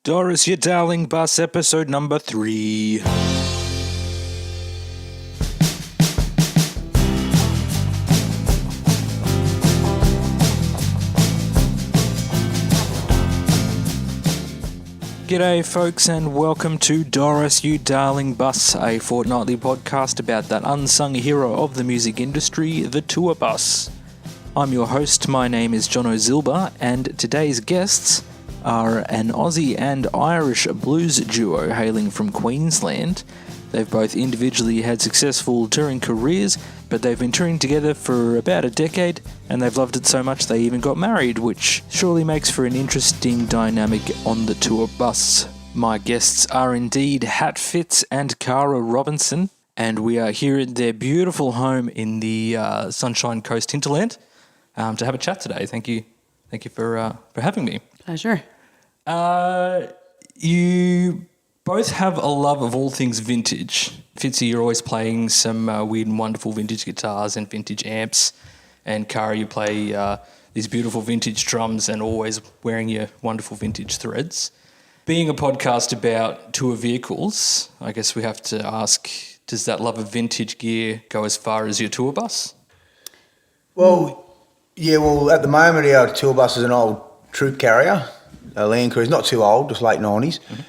Doris, your darling bus, episode number 3. G'day folks and welcome to Doris, you darling bus, a fortnightly podcast about that unsung hero of the music industry, the tour bus. I'm your host, my name is John O'Zilber, and today's guests are an Aussie and Irish blues duo hailing from Queensland. They've both individually had successful touring careers, but they've been touring together for about a decade, and they've loved it so much they even got married, which surely makes for an interesting dynamic on the tour bus. My guests are indeed Fitz and Cara Robinson, and we are here at their beautiful home in the Sunshine Coast hinterland to have a chat today. Thank you for having me. Pleasure. You both have a love of all things vintage. Fitzy, you're always playing some weird and wonderful vintage guitars and vintage amps. And Cara, you play these beautiful vintage drums and always wearing your wonderful vintage threads. Being a podcast about tour vehicles, I guess we have to ask, does that love of vintage gear go as far as your tour bus? Well, at the moment our tour bus is an old troop carrier, a Land Cruiser, not too old, just late 90s. Mm-hmm.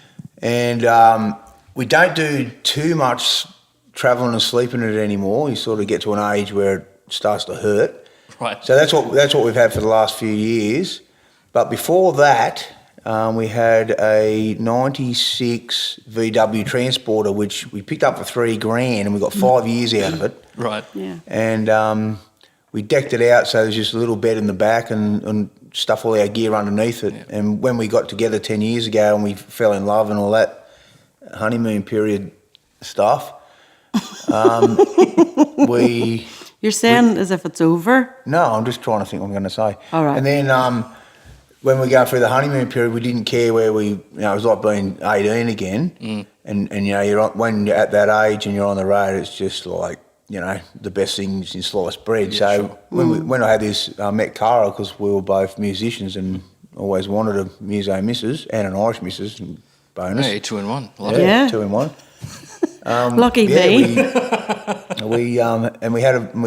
And we don't do too much travelling and sleeping in it anymore. You sort of get to an age where it starts to hurt. Right. So that's what we've had for the last few years. But before that, we had a 96 VW Transporter, which we picked up for $3,000 and we got 5 years out of it. Right. Yeah. And we decked it out so there's just a little bed in the back and stuff all our gear underneath it. Yeah. And when we got together 10 years ago and we fell in love and all that honeymoon period stuff, You're saying as if it's over? No, I'm just trying to think what I'm going to say. All right. And then when we go through the honeymoon period, we didn't care where it was like being 18 again. Mm. And when you're at that age and you're on the road, it's just like, the best thing since sliced bread. Yeah, so sure. when I had this, I met Cara because we were both musicians and always wanted a muso missus and an Irish missus, bonus. Hey, 2 in 1. Yeah. 2 in 1. Lucky me.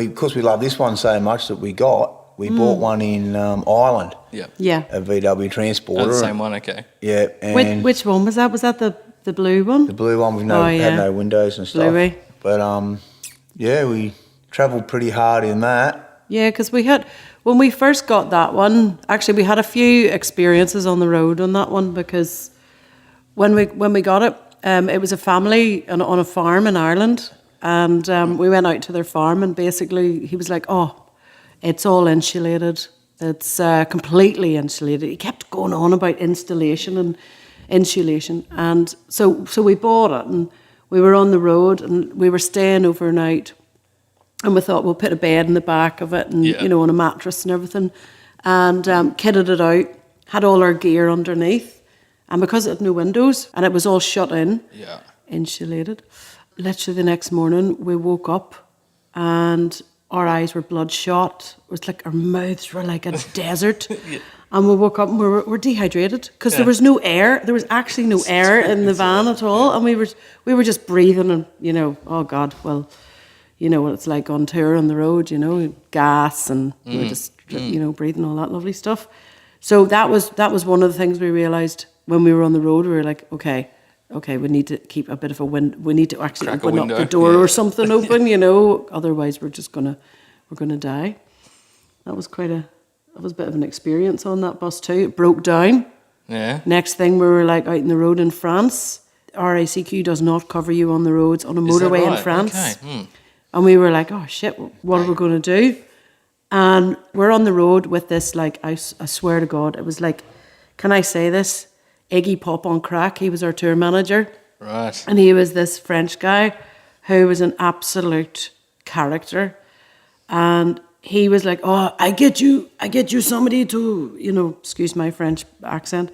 Because we love this one so much that we bought one in Ireland. Yeah. A VW Transporter. Oh, the same one, okay. Yeah. And Which one was that? Was that the blue one? the blue one with had no windows and stuff. Bluey. But we travelled pretty hard in that. Yeah, because when we first got that one, actually we had a few experiences on the road on that one because when we got it, it was a family on a farm in Ireland, and we went out to their farm and basically he was like, oh, it's all insulated. It's completely insulated. He kept going on about installation and insulation. And so we bought it and we were on the road and we were staying overnight and we thought we'll put a bed in the back of it and, on a mattress and everything, and kitted it out, had all our gear underneath, and because it had no windows and it was all shut in, insulated, literally the next morning we woke up and our eyes were bloodshot. It was like our mouths were like a desert. And we woke up and we're dehydrated because there was no air. There was actually no air in the van at all. And we were just breathing and, oh God, well, you know what it's like on tour on the road, gas and we were just, breathing all that lovely stuff. So that was one of the things we realised when we were on the road. We were like, okay, we need to keep a bit of a wind. We need to actually open up the door or something open, otherwise we're gonna die. That was a bit of an experience on that bus too. It broke down. Yeah. Next thing we were like out in the road in France. RACQ does not cover you on the roads on a motorway in France. Okay. And we were like, oh shit, what are we going to do? And we're on the road with this, like, I swear to God, it was like, can I say this? Iggy Pop on crack. He was our tour manager. Right. And he was this French guy who was an absolute character. And he was like, oh, I get you somebody to, excuse my French accent,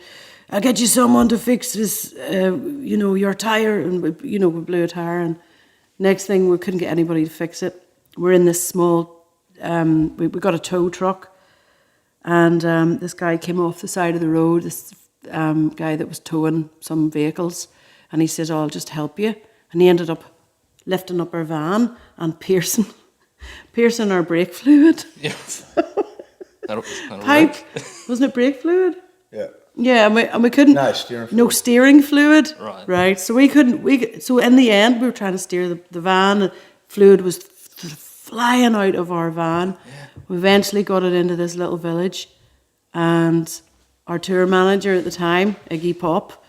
I'll get you someone to fix this, your tire. And, we blew a tire. And next thing, we couldn't get anybody to fix it. We're in this small, we got a tow truck. And this guy came off the side of the road, this guy that was towing some vehicles, and he said, "Oh, I'll just help you." And he ended up lifting up our van and piercing our brake fluid. Yeah. That'll Pipe, work. wasn't it brake fluid? Yeah. Yeah, and we couldn't. No steering fluid. No steering fluid. Right. So we couldn't. So in the end, we were trying to steer the van, and fluid was flying out of our van. Yeah. We eventually got it into this little village, and our tour manager at the time, Iggy Pop,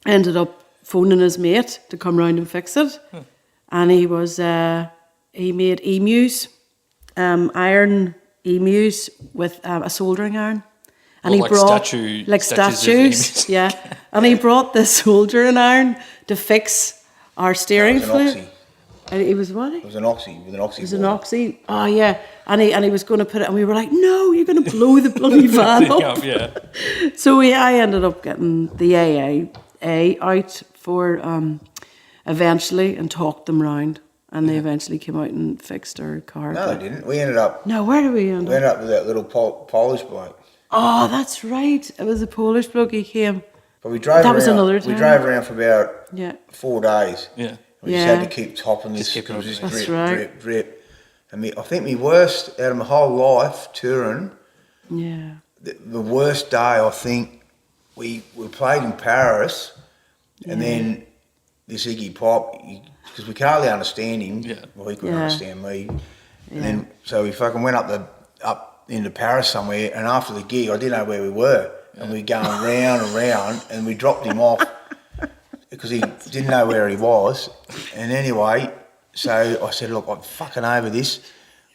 ended up phoning his mate to come round and fix it. And he made emus, iron emus with a soldering iron. And Well, he brought statues statues, of emus. yeah. And he brought this soldering iron to fix our steering It was an fluid. oxy. And it was what? It was an oxy with an oxy. It was an oxy. Oh yeah, and he was going to put it, and we were like, "No, you're going to blow the bloody van up." Yeah. So I ended up getting the AA out for eventually and talked them round, and they eventually came out and fixed our car. No, they didn't. We ended up. No, where did we end We up? ended up with that little Polish bloke. Oh, that's right. It was a Polish bloke. He came. But we drove. That was around, another We time. drove around for about Yeah. 4 days. Yeah. We just Yeah. had to keep topping this. keep it It was up. just That's drip, right. drip, drip. And I think my worst out of my whole life touring. Yeah. The worst day, I think, we played in Paris, and then this Iggy Pop, because we could hardly understand him. Yeah. Well, he couldn't Yeah. understand me. And then so we fucking went up into Paris somewhere, and after the gig, I didn't know where we were, and we were going round and round, and we dropped him off because he didn't know where he was. And anyway, so I said, "Look, I'm fucking over this.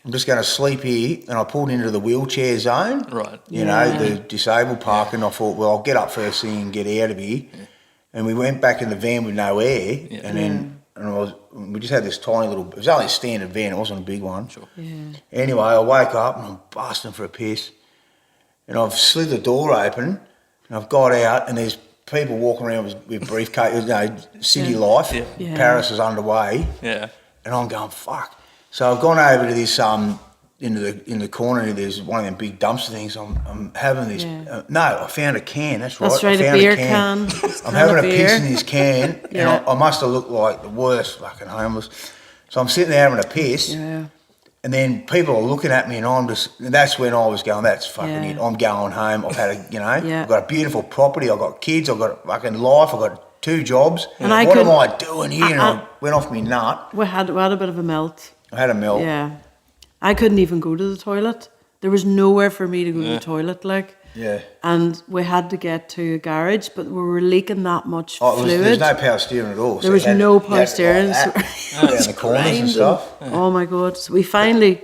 I'm just going to sleep here." And I pulled into the wheelchair zone, Right. you know, the disabled park, and I thought, well, I'll get up first thing and get out of here. Yeah. And we went back in the van with no air, and then we just had this tiny little, it was only a standard van, it wasn't a big one. Sure. Yeah. Anyway, I wake up and I'm busting for a piss, and I've slid the door open, and I've got out, and there's people walking around with briefcases, you know, city life. Yeah. Yeah. Paris is underway, Yeah. and I'm going, fuck. So I've gone over to this in the corner. There's one of them big dumpster things. I'm having this. Yeah. No, I found a can. That's right. That's right, I a found beer can. I'm having a piss in this can, Yeah. and I must have looked like the worst fucking homeless. So I'm sitting there having a piss, Yeah. and then people are looking at me, and I'm just. And that's when I was going, that's fucking Yeah. it. I'm going home. I've had a, Yeah. I've got a beautiful property. I've got kids. I've got a fucking life. I've got 2 jobs. And I what am couldn't- I doing here? And I went off me nut. We had a bit of a melt. I had a melt. Yeah. I couldn't even go to the toilet. There was nowhere for me to go to the toilet, like. Yeah. And we had to get to a garage, but we were leaking that much Oh, fluid. there's no power steering at all. There was no power steering. Like that, down the corners and stuff. Oh my God! So we finally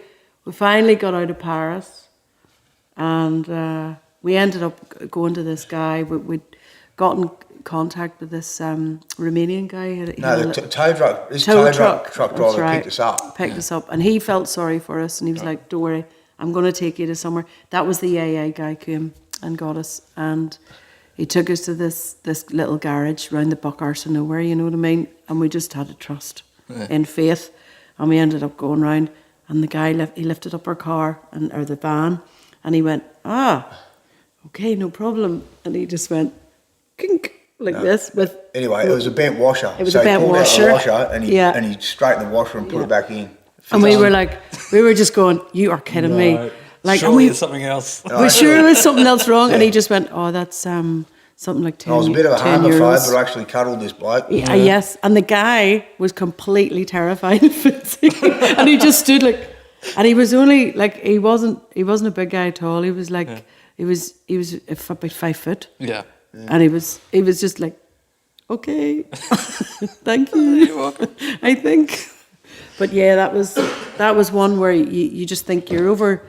got out of Paris, and we ended up going to this guy. We'd got in contact with this Romanian guy. No, the tow truck. This tow truck That's driver right. picked us up. Picked us up, and he felt sorry for us, and he was like, "Don't worry, I'm going to take you to somewhere." That was the AA guy came and got us, and he took us to this little garage round the buck arse of nowhere. You know what I mean? And we just had to trust in faith, and we ended up going round. And the guy he lifted up our car or the van, and he went, okay, no problem. And he just went, kink, like this. Anyway, it was a bent washer. It was so a bent he pulled washer. out the washer and he, Yeah. and he straightened the washer and put it back in. And we were just going, you are kidding me. Like, surely and it's something else. we're sure there was something else wrong. And he just went, oh, that's something like 10 I was a bit of a 10 homophobe, euros. but I actually cuddled this bloke. Yeah, yes. And the guy was completely terrified of Fitzy. And he just stood like, and he was only like, he wasn't a big guy at all. He was like, he was about 5 foot. Yeah. And he was just like, okay, thank you. You're welcome. I think. But yeah, that was one where you just think you're over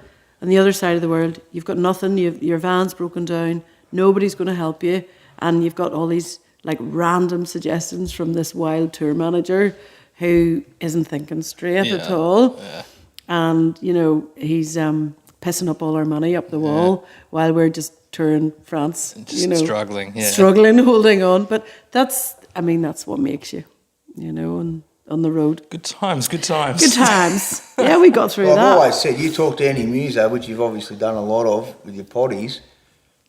on the other side of the world. You've got nothing. Your van's broken down. Nobody's going to help you, and you've got all these like random suggestions from this wild tour manager who isn't thinking straight at all. Yeah. And you know he's pissing up all our money up the wall while we're just touring France. Just struggling, holding on. But that's what makes you, on the road. Good times. Good times. Good times. Yeah, we got through Well, that. I've always said, you talk to any muso, which you've obviously done a lot of with your potties,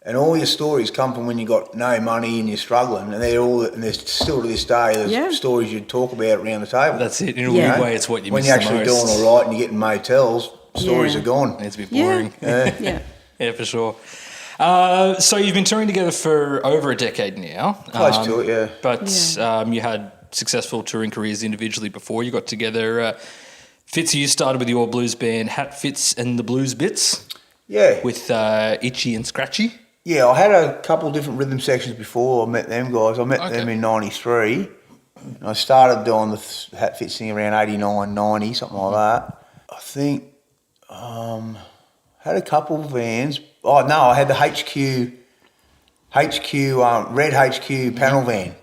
And all your stories come from when you got no money and you're struggling, and there's still to this day there's stories you talk about around the table. That's it. In a weird way, it's what you when miss you're the actually most. doing all right and you're getting motels. Stories are gone. It's a bit boring. Yeah. Yeah, for sure. So you've been touring together for over a decade now. Close to it, yeah. But you had successful touring careers individually before you got together. Fitz, you started with your blues band Hat Fitz and the Blues Bits. Yeah. With Itchy and Scratchy. Yeah, I had a couple of different rhythm sections before I met them guys. I met them in 93. I started doing the Hat Fitz thing around 89, 90, something like that. I think had a couple of vans. Oh, no, I had the red HQ panel van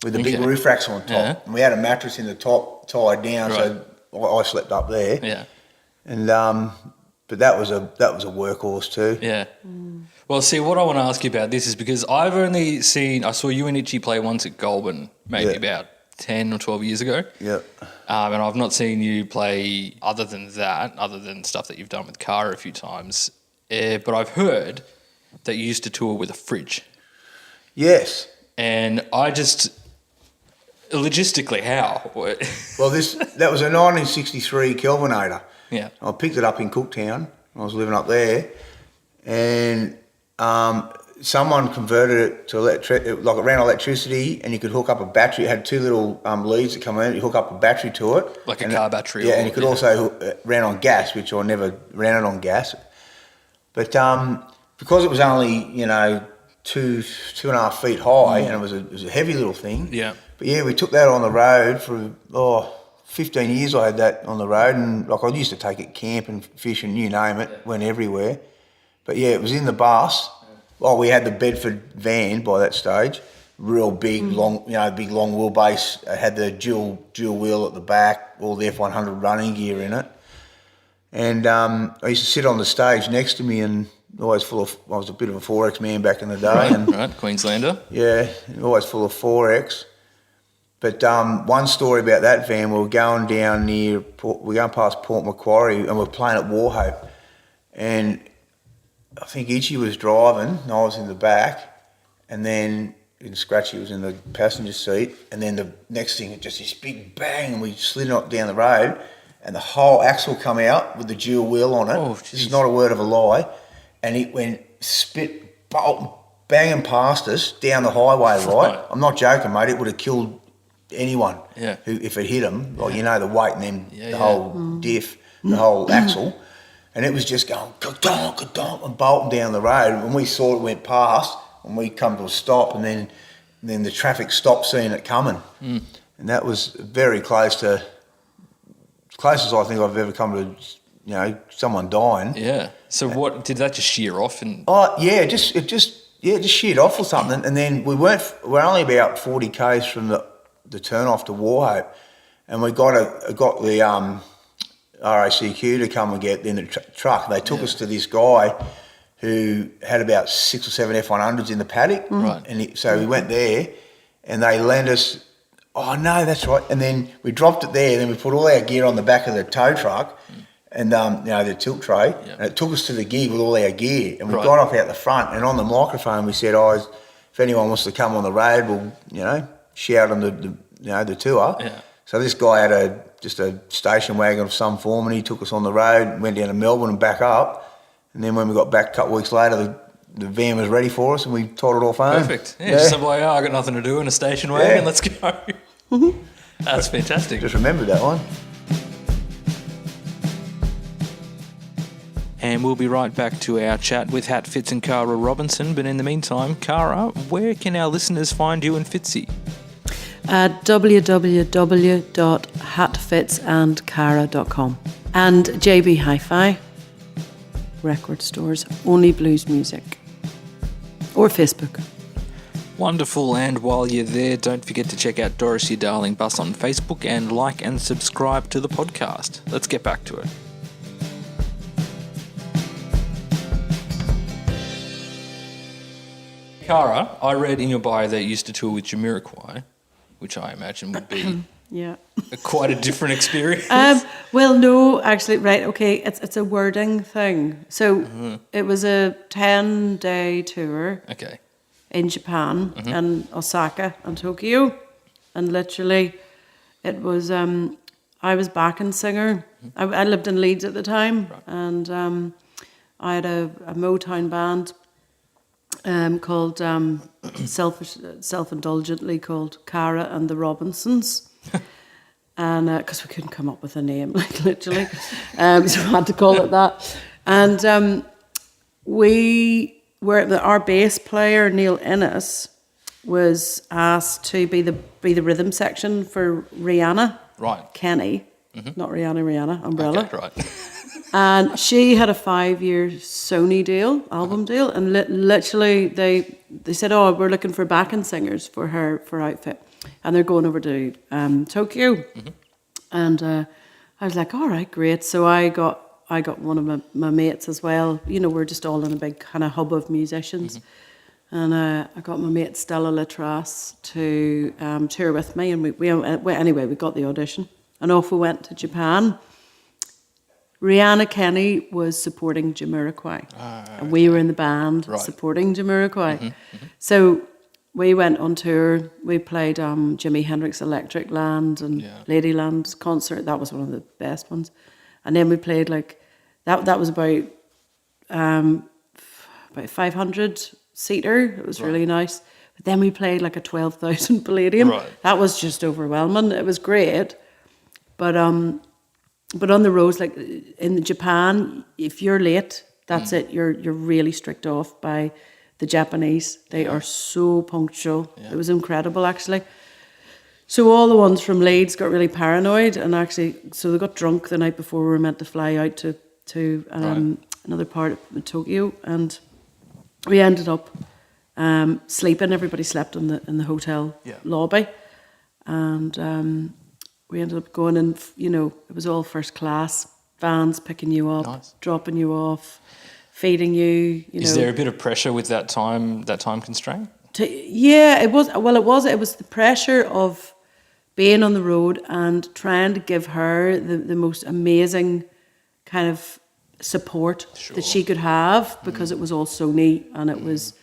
with the big roof racks on top. Yeah. And we had a mattress in the top tied down, so I slept up there. Yeah. And but that was a workhorse too. Yeah. Well, see, what I want to ask you about this is because I saw you and Itchy play once at Goulburn, maybe about 10 or 12 years ago. Yeah. And I've not seen you play other than stuff that you've done with Cara a few times. But I've heard that you used to tour with a fridge. Yes. And I just, logistically, how? Well, that was a 1963 Kelvinator. Yeah. I picked it up in Cooktown. I was living up there. And someone converted it to it ran electricity, and you could hook up a battery. It had two little leads that come in. You hook up a battery to it, like a car battery. Yeah, and you could also ran on gas, which I never ran it on gas. But because it was only 2.5 feet high, and it was a heavy little thing. Yeah. But yeah, we took that on the road for 15 years. I had that on the road, and I used to take it camping, fishing, you name it, went everywhere. But yeah, it was in the bus. Well, we had the Bedford van by that stage, real big, long wheelbase. It had the dual wheel at the back, all the F100 running gear in it. And I used to sit on the stage next to me, and I was a bit of a 4X man back in the day. Right, Queenslander. Yeah, always full of 4X. But one story about that van, we were going down we're going past Port Macquarie, and we're playing at Warhope. And I think Itchy was driving, and I was in the back, and then Scratchy was in the passenger seat, and then the next thing, just this big bang, and we slid it down the road, and the whole axle come out with the dual wheel on it. Oh, this is not a word of a lie. And it went banging past us down the highway, right? I'm not joking, mate. It would have killed anyone if it hit them. Like, the weight and then the whole diff, the whole axle. And it was just going, ka-donk, ka-donk, and bolting down the road. When we saw it went past, and we come to a stop, and then the traffic stopped seeing it coming. And that was very close to, closest I think I've ever come to, someone dying. Yeah. So what, did that just shear off? And it just sheared off or something. And then we're only about 40 k's from the turn off to Warhope, and we got the RACQ to come and get in the truck. They took us to this guy who had about 6 or 7 F100s in the paddock. Right. And so we went there, and they lent us, oh no, that's right. And then we dropped it there, and then we put all our gear on the back of the tow truck, and the tilt tray, and it took us to the gig with all our gear. And we got off out the front, and on the microphone we said, if anyone wants to come on the road, we'll, shout on the tour. Yeah. So this guy had just a station wagon of some form, and he took us on the road, went down to Melbourne and back up. And then when we got back a couple of weeks later, the van was ready for us, and we toddled off home. Perfect. Yeah, just like, I got nothing to do in a station wagon, let's go. That's fantastic. Just remembered that one. And we'll be right back to our chat with Hat Fitz and Cara Robinson. But in the meantime, Cara, where can our listeners find you and Fitzy? At www.hatfitzandcara.com and JB Hi-Fi record stores, only blues music, or Facebook. Wonderful, and while you're there, don't forget to check out Doris, Your Darling Bus on Facebook and like and subscribe to the podcast. Let's get back to it. Cara, I read in your bio that you used to tour with Jamiroquai, which I imagine would be Yeah. Quite a different experience. Well, no, actually, right, okay, it's a wording thing. So it was a 10-day tour Okay. in Japan and Osaka and Tokyo. And literally, it was, I was backing singer. I lived in Leeds at the time. Right. And I had a Motown band called, self-indulgently called Cara and the Robinsons. And because we couldn't come up with a name, like literally, so we had to call it that. And our bass player Neil Innes was asked to be the rhythm section for Rihanna, Right. Kenny, not Rihanna, Umbrella. Okay, right. And she had a 5-year Sony deal, album deal, and literally they said, "Oh, we're looking for backing singers for her outfit." And they're going over to Tokyo, and I was like, "All right, great." So I got one of my mates as well. You know, we're just all in a big kind of hub of musicians, and I got my mate Stella Latras to tour with me, and we anyway we got the audition, and off we went to Japan. Rihanna Kenny was supporting Jamiroquai, and we were in the band supporting Jamiroquai. So we went on tour. We played Jimi Hendrix Electric Land and Ladyland's concert. That was one of the best ones. And then we played like that was about 500 seater. It was really nice. But then we played like a 12,000 Palladium. Right. That was just overwhelming. It was great, but on the roads, like in Japan, if you're late, that's it. You're really strict off by the Japanese. They are so punctual. Yeah. It was incredible, actually. So all the ones from Leeds got really paranoid, and actually, so they got drunk the night before we were meant to fly out to another part of Tokyo, and we ended up sleeping. Everybody slept in the hotel lobby, and we ended up going in. You know, it was all first class, vans picking you up, dropping you off, feeding you. Is there a bit of pressure with that time constraint? It was. Well, it was the pressure of being on the road and trying to give her the most amazing kind of support that she could have, because it was all Sony, and it was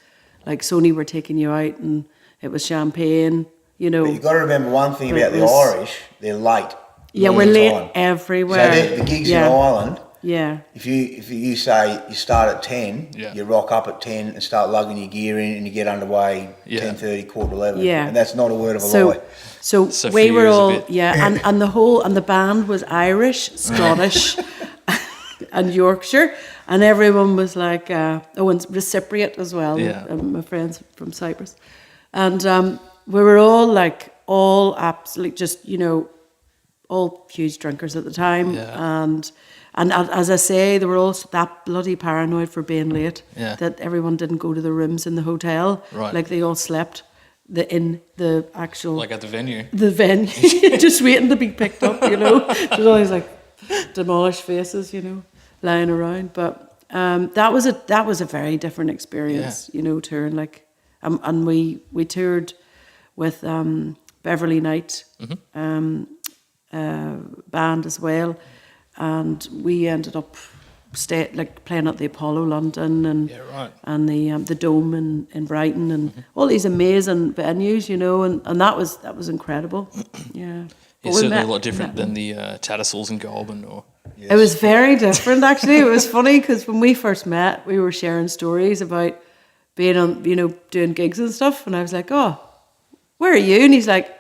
like Sony were taking you out, and it was champagne, you know. But you've got to remember one thing about the Irish, they're late. Yeah, we're late everywhere. So the gigs in Ireland, yeah. If you say you start at 10, you rock up at 10 and start lugging your gear in, and you get underway 10:30, 11:15. Yeah. And that's not a word of a lie. So we were all and the band was Irish, Scottish, and Yorkshire, and everyone was like and Cypriot as well. My friends from Cyprus, and we were all absolutely just, you know, all huge drinkers at the time, and as I say, they were all that bloody paranoid for being late that everyone didn't go to the rooms in the hotel. Right. Like they all slept in the actual... Like at the venue. The venue, just waiting to be picked up, you know. There's always like demolished faces, you know, lying around. But that was a very different experience, you know, touring. Like, and we toured with Beverly Knight band as well. And we ended up playing at the Apollo London and the Dome in Brighton and all these amazing venues, you know, and that was incredible. Yeah. It's certainly a lot different than the Tattersalls in Goulburn, or. Yes. It was very different, actually. It was funny because when we first met, we were sharing stories about being on, you know, doing gigs and stuff, and I was like, "Oh, where are you?" And he's like,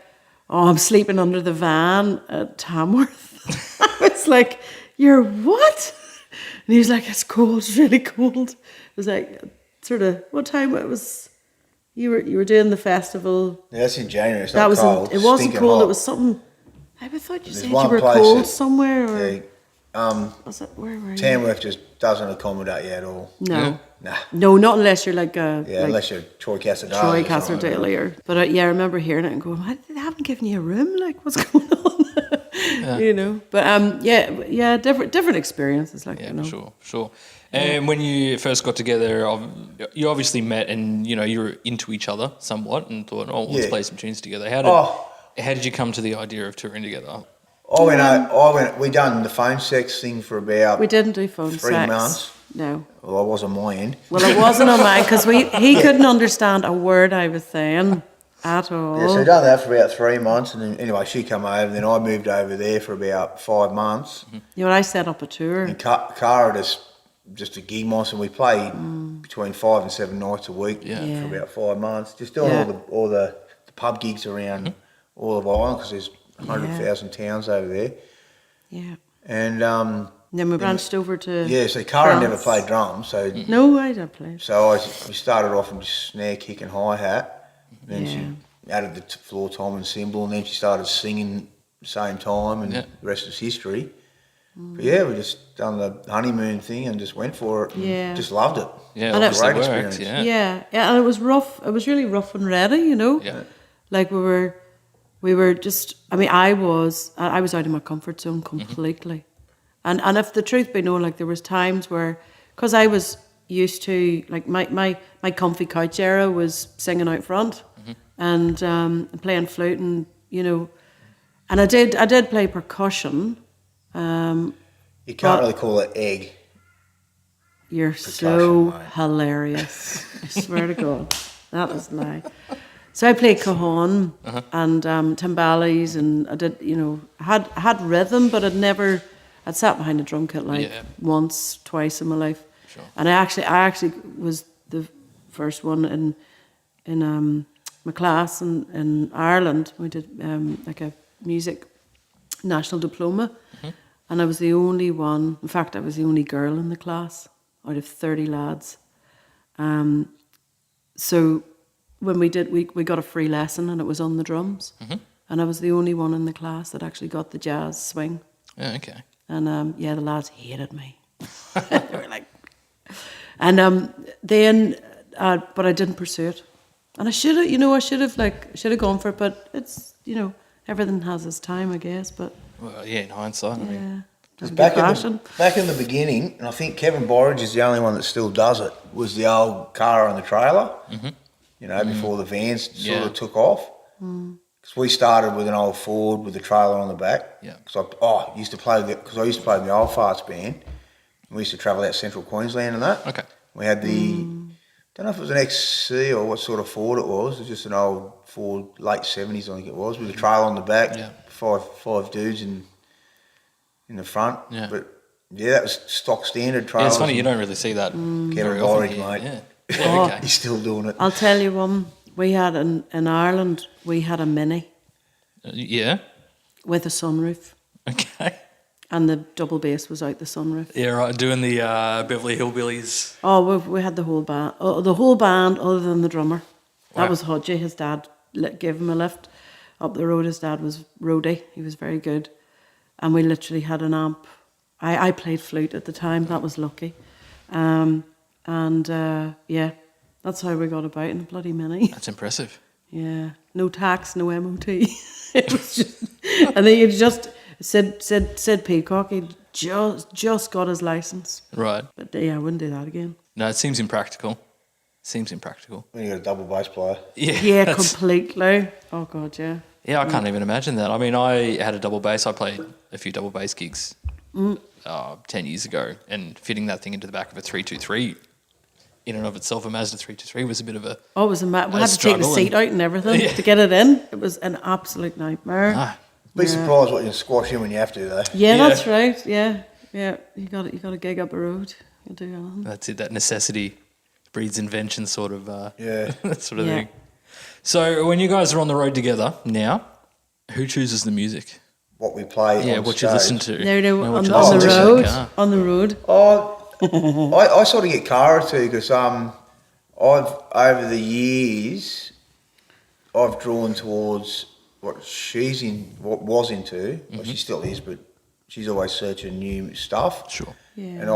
"Oh, I'm sleeping under the van at Tamworth." I was like, "You're what?" And he was like, "It's cold. It's really cold." It was like, sort of, what time it was? You were doing the festival. Yeah, that's in January. It's not cold. It wasn't cold. Hot. It was something. I thought you said you were cold somewhere. Or, was it, where were you? Tamworth just doesn't accommodate you at all. No. Nah. No, not unless you're like a... Yeah, unless you're Troy Cassadaly. Troy Cassadaly. But I remember hearing it and going, they haven't given you a room? Like, what's going on? You know? But different experiences. Like, you know. Sure. And when you first got together, you obviously met and, you know, you were into each other somewhat and thought, let's play some tunes together. How did... How did you come to the idea of touring together? We done the phone sex thing for about We didn't do phone 3 sex. months. No. Well, I was on my end. Well, it wasn't on mine because he couldn't understand a word I was saying at all. Yeah, so we done that for about 3 months, and then anyway, she come over, and then I moved over there for about 5 months. You know, I set up a tour. And Cara just a gig moss, and we played between 5 and 7 nights a week Yeah. for about 5 months, just doing all the pub gigs around all of Ireland because there's 100,000 towns over there. Yeah. And Then we branched over to so Cara France. never played drums, so No, I don't play. so we started off with just snare, kick, and hi hat. Then she added the floor tom and cymbal, and then she started singing at the same time, and the rest is history. But we just done the honeymoon thing and just went for it. And Yeah. just loved it. Yeah, And obviously great worked, experience. yeah. Yeah, and it was rough. It was really rough and ready, you know. Yeah. Like we were just. I mean, I was out of my comfort zone completely, and if the truth be known, like there was times where, because I was used to like my comfy couch era was singing out front, and playing flute, and you know, and I did play percussion. You can't really call it egg. You're so hilarious. I swear to God. That was a lie. So I played cajon and timbales, and I did, you know, had rhythm, but I'd sat behind a drum kit like once, twice in my life. Sure. And I actually was the first one in my class in Ireland. We did like a music national diploma. And I was the only one, in fact, I was the only girl in the class out of 30 lads. So when we did, we got a free lesson, and it was on the drums. And I was the only one in the class that actually got the jazz swing. Yeah, okay. And the lads hated me. They were like, and then, but I didn't pursue it. And I should have gone for it, but it's, you know, everything has its time, I guess, but. Well, yeah, in hindsight, I mean. Back in the beginning, and I think Kevin Borridge is the only one that still does it, was the old car on the trailer, you know, before the vans sort of took off. Because we started with an old Ford with a trailer on the back. Yeah. Because I used to play in the old farts band. We used to travel out central Queensland and that. Okay. We had don't know if it was an XC or what sort of Ford it was. It was just an old Ford, late 70s I think it was, with a trailer on the back, five dudes in the front. Yeah. But that was stock standard trailers. Yeah, it's funny, you don't really see that Kevin Borridge, mate. Yeah, okay. He's still doing it. I'll tell you one. We had in Ireland, we had a Mini. Yeah. With a sunroof. Okay. And the double bass was out the sunroof. Yeah, right. Doing the Beverly Hillbillies. Oh, we had the whole band. The whole band, other than the drummer. That was Hodgie. His dad gave him a lift up the road. His dad was roadie. He was very good. And we literally had an amp. I played flute at the time. That was lucky. That's how we got about in a bloody Mini. That's impressive. Yeah. No tax, no MOT. It was just... And then you just... Sid Peacock, he just got his license. Right. But yeah, I wouldn't do that again. No, it seems impractical. When you got a double bass player. Yeah, completely. Oh, God, yeah. Yeah, I can't even imagine that. I mean, I had a double bass. I played a few double bass gigs 10 years ago, and fitting that thing into the back of a 323 in and of itself, a Mazda 323 was a bit of a Oh, it was we had to take the seat out and everything to get it in. It was an absolute nightmare. Ah. Be surprised what you can squash in when you have to, though. Yeah, that's right. Yeah. You got to gig up a road. You do anything. That's it. That necessity breeds invention, sort of. That sort of Yeah. thing. So when you guys are on the road together now, who chooses the music? What we play. Yeah, on what stage. you listen to. No, what on you the listen to in the road. car. On the road. Oh, I sort of get Cara too, because I've over the years I've drawn towards what what was into. Well, she still is, but she's always searching new stuff. Sure. Yeah. And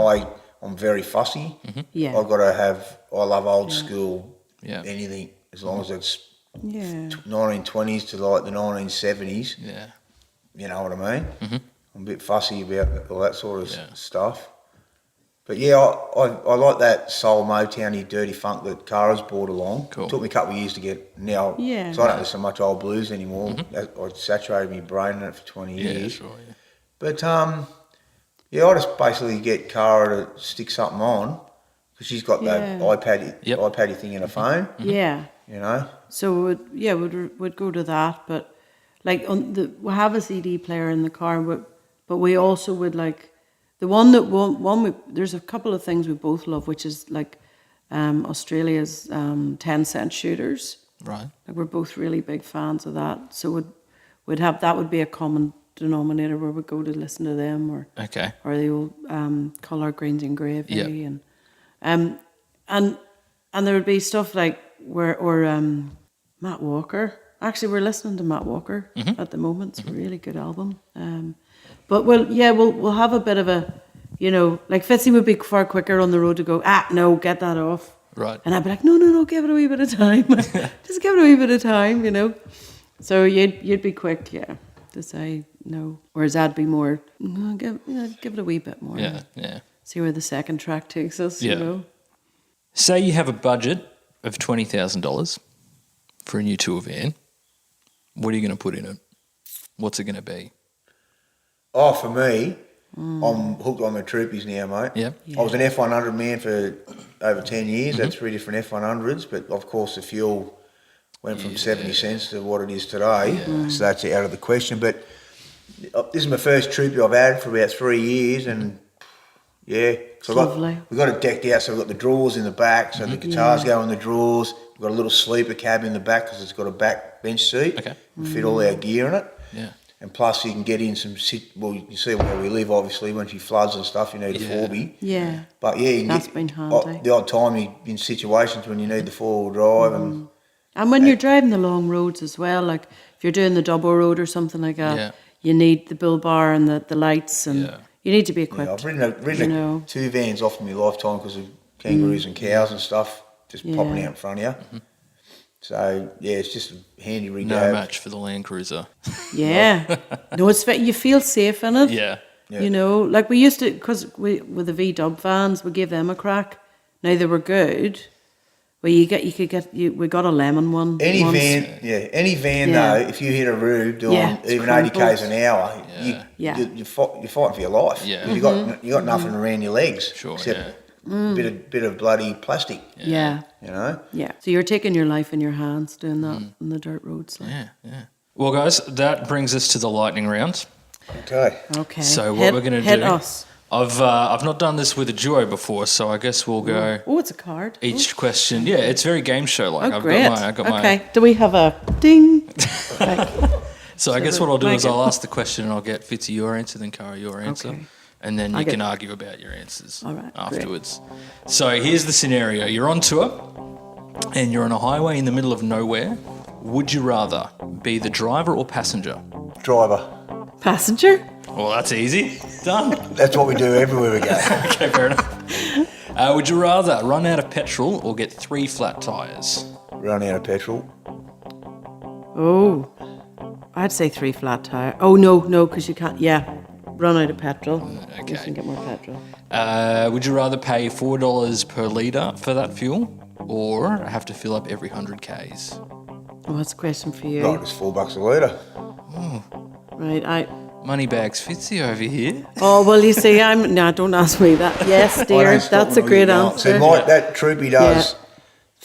I'm very fussy. Yeah. I've got to have. I love old school. Yeah. Anything as long as it's 1920s to like the 1970s. Yeah. You know what I mean? I'm a bit fussy about all that sort of stuff. But yeah, I like that soul Motown-y dirty funk that Cara's brought along. Cool. It took me a couple of years to get now. Yeah. So I don't listen to much old blues anymore. I saturated my brain in it for 20 years. Yeah, sure, yeah. But yeah, I just basically get Cara to stick something on because she's got that iPad thing in her phone. Yeah. You know. So we'd go to that, but like we have a CD player in the car, but we also would like the there's a couple of things we both love, which is like Australia's 10-cent shooters. Right. Like we're both really big fans of that. So we'd have that would be a common denominator where we'd go to listen to them or the old Colour Greens and Gravy and there would be stuff like Matt Walker. Actually, we're listening to Matt Walker at the moment. It's a really good album. But we'll have a bit of a, like Fitzy would be far quicker on the road to go, no, get that off. Right. And I'd be like, no, give it a wee bit of time. Just give it a wee bit of time, So you'd be quick, to say no. Whereas I'd be more, no, give it a wee bit more. Yeah. See where the second track takes us, Say you have a budget of $20,000 for a new tour van. What are you going to put in it? What's it going to be? Oh, for me, I'm hooked on the Troopies now, mate. Yep. I was an F100 man for over 10 years. That's 3 different F100s, but of course the fuel went from 70 cents to what it is today, so that's out of the question. But this is my first Troopy I've had for about 3 years, and lovely. We got it decked out, so we've got the drawers in the back, so the guitars go in the drawers. We've got a little sleeper cab in the back because it's got a back bench seat. Okay. We fit all our gear in it. Yeah. And plus you can get in some, you see where we live, obviously, when she floods and stuff, you need a 4B. Yeah. But yeah, you That's can been handy. the odd time you're in situations when you need the 4-wheel drive. And when you're driving the long roads as well, like if you're doing the double road or something like that, you need the bill bar and the lights, and you need to be equipped. I've ridden 2 vans off in my lifetime because of kangaroos and cows and stuff just popping out in front of you. So, it's just a handy rig. No match for the Land Cruiser. Yeah. No, you feel safe in it. Yeah. Like we used to, because with the V-dub vans, we gave them a crack. Now they were good. Well, we got a lemon one. Any van though, if you hit a roof doing even 80 k's an hour, you're fighting for your life. Yeah. You got nothing around your legs except a bit of bloody plastic. Yeah. Yeah. So you're taking your life in your hands doing that on the dirt roads. Like. Yeah. Well, guys, that brings us to the lightning round. Okay. So what we're going to do? Hit us. I've not done this with a duo before, so I guess we'll go. Oh, it's a card. Each question. Yeah, it's very game show like. Oh, great. I've got my. Okay. Do we have a ding? So I guess what I'll do is I'll ask the question and I'll get Fitzy your answer, then Cara your answer. Okay. And then you can argue about your answers afterwards. Great. So here's the scenario. You're on tour and you're on a highway in the middle of nowhere. Would you rather be the driver or passenger? Driver. Passenger? Well, that's easy. Done. That's what we do everywhere we go. Okay, fair enough. Would you rather run out of petrol or get 3 flat tyres? Run out of petrol. Oh, I'd say 3 flat tyre. Oh, no, because you can't. Yeah, run out of petrol. Okay. You can get more petrol. Would you rather pay $4 per litre for that fuel or have to fill up every 100 Ks? Oh, that's a question for you. Right, it's $4 a litre. Right, Money bags Fitzy over here. Oh, well, you see, don't ask me that. Yes, dear, that's a great answer. So that Troopy does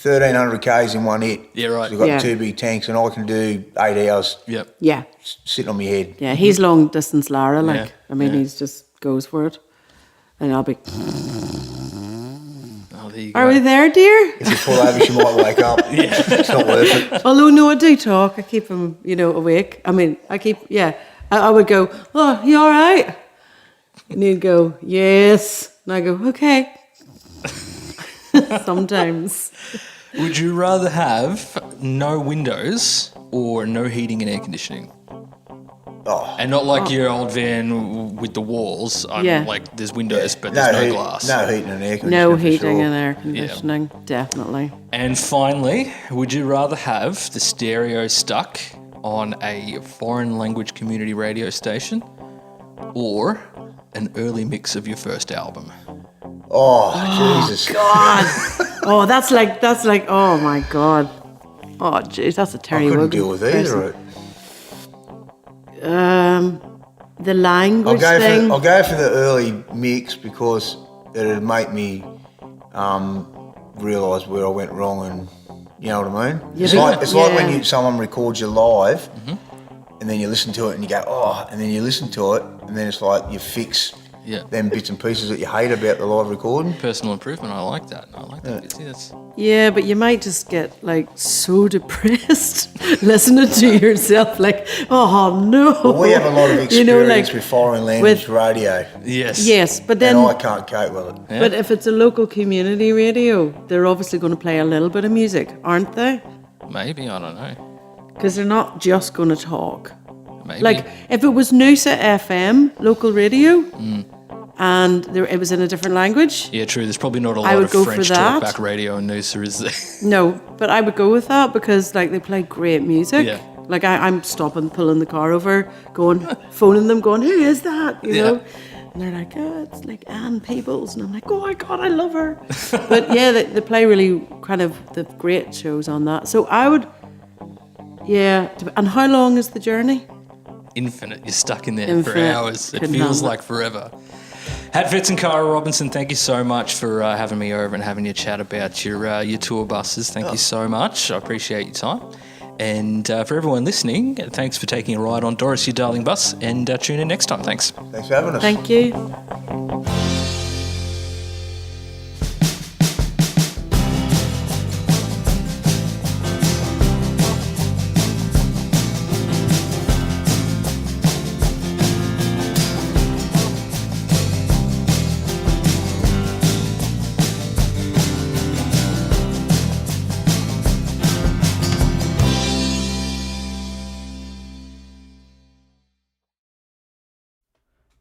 1,300 Ks in one hit. Yeah, right. So we've got 2 big tanks and I can do 8 hours Yeah. sitting on my head. Yeah, he's long distance Lara, like. I mean, he just goes for it. And I'll be... Oh, there you go. Are we there, dear? If you pull over, she might wake up. It's not worth it. Although, no, I do talk. I keep him, awake. I mean, I would go, oh, you all right? And he'd go, yes. And I go, okay. Sometimes. Would you rather have no windows or no heating and air conditioning? Oh. And not like your old van with the walls. Like there's windows, but there's no glass. No heating and air conditioning. No heating and air conditioning, definitely. And finally, would you rather have the stereo stuck on a foreign language community radio station or an early mix of your first album? Oh, Jesus. God. Oh, that's like, oh my God. Oh, jeez, that's a I Terry couldn't Wogan deal with either of person. it. The language thing. I'll go for the early mix because it'd make me realise where I went wrong, and you know what I mean. Yeah, It's like when yeah. someone records you live, and then you listen to it and you go, oh, and then you listen to it, and then it's like you fix them bits and pieces that you hate about the live recording. Personal improvement. I like that. Fitzy. That's Yeah, but you might just get like so depressed listening to yourself, like, oh no. Well, we have a lot of experience with foreign language radio, yes. But then, and I can't cope with it. Yeah. but if it's a local community radio, they're obviously going to play a little bit of music, aren't they? Maybe, I don't know. Because they're not just going to talk. Maybe. Like if it was Noosa FM, local radio, and it was in a different language. Yeah, true. There's probably not a I lot would of go for French that. talkback radio in Noosa, is there? No, but I would go with that because like they play great music. Yeah. Like I'm stopping, pulling the car over, going, phoning them, going, who is that? You know? And they're like, oh, it's like Anne Peebles. And I'm like, oh my God, I love her. But yeah, they play really kind of the great shows on that. So I would, and how long is the journey? Infinite. You're stuck in there for Infinite. hours. It Couldn't feels handle it. like forever. Fitz and Cara Robinson, thank you so much for having me over and having a chat about your tour buses. Thank you so much. I appreciate your time. And for everyone listening, thanks for taking a ride on Doris, your darling bus, and tune in next time. Thanks. Thanks for having us. Thank you.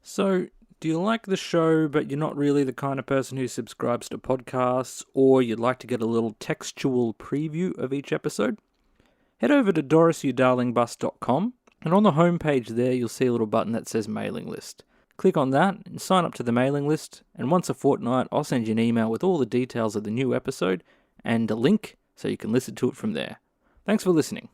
So, do you like the show, but you're not really the kind of person who subscribes to podcasts, or you'd like to get a little textual preview of each episode? Head over to dorisyourdarlingbus.com, and on the homepage there you'll see a little button that says mailing list. Click on that and sign up to the mailing list, and once a fortnight I'll send you an email with all the details of the new episode and a link so you can listen to it from there. Thanks for listening.